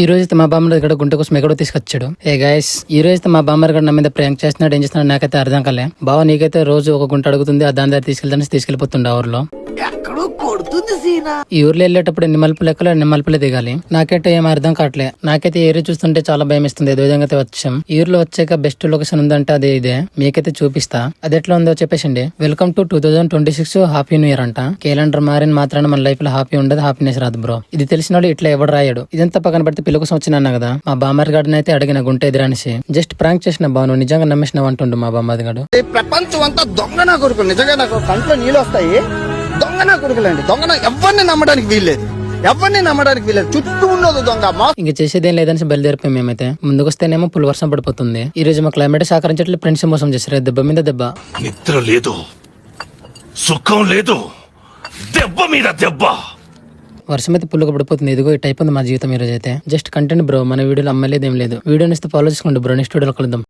ఈ రోజు అయితే మా బామ్మర్ దగ్గర గుంట కోసం ఎక్కడో తీసుకొచ్చాడు. ఏ గైస్, ఈ రోజు అయితే మా బామ్మర్ గడ నా మీద ప్రాంక్ చేస్తున్నాడు. ఏం చేస్తున్నాడు నాకైతే అర్థం కాలే. బావ నీకైతే రోజు ఒక గుంట అడుగుతుంది, ఆ దాని దగ్గర తీసుకెళ్లిపోతుండే ఊర్లో. ఈ ఊర్లో వెళ్ళేటప్పుడు ఎన్ని మలుపులు ఎక్కలో ఎన్ని మలుపులే దిగాలి. నాకైతే ఏం అర్థం కావట్లే. నాకైతే ఏరియా చూస్తుంటే చాలా భయం ఇస్తుంది. ఏదో విధంగా అయితే వచ్చాం. ఈ ఊర్లో వచ్చాక బెస్ట్ లొకేషన్ ఉందంటే అదే ఇదే. మీకైతే చూపిస్తా. అది ఎట్లా ఉందో చెప్పేసండి. Welcome to 2026 happy new year అంట. క్యాలెండర్ మారిన మాత్రాన మన లైఫ్ లో హ్యాపీ ఉండదు, హ్యాపీనెస్ రాదు బ్రో. ఇది తెలిసిన వాళ్ళు ఇట్లా ఎవడు రాయాడు. ఇదంతా పక్కన పెడితే పిల్ల కోసం వచ్చినా కదా. మా బామ్మర్ గాడిని అయితే అడిగిన గుంట ఎదురనేసి జస్ట్ ప్రాంక్ చేసిన బాను నిజంగా నమ్మేసినావు అంటుండు మా బామ్మది గాడు. ప్రపంచం అంతా దొంగ నా కొడుకులు. నిజంగా నాకు కంట్లో నీళ్ళు వస్తాయి. దొంగ నా కొడుకులండి. దొంగ ఎవరిని నమ్మడానికి వీల్లేదు. చుట్టూ ఉండదు దొంగ. ఇంక చేసేదేం లేదని బయలుదేరిపోయి మేమైతే ముందుకొస్తేనేమో పుల్ వర్షం పడిపోతుంది. ఈ రోజు మా క్లైమేట్ సహకరించట్లే. ఫ్రెండ్స్ మోసం చేశారు. దెబ్బ మీద దెబ్బ. నిద్ర లేదు, సుఖం లేదు, దెబ్బ మీద దెబ్బ. వర్షం అయితే పుల్లుగా పడిపోతుంది. ఇదిగో ఇట్ అయిపోయింది మా జీవితం ఈ రోజు అయితే. Just content bro. మన వీడియోలో అమ్మలేదు ఏం లేదు. వీడియోని ఇస్తే ఫాలో చేసుకోండి బ్రో. నెక్స్ట్ వీడియోలో కలుద్దాం.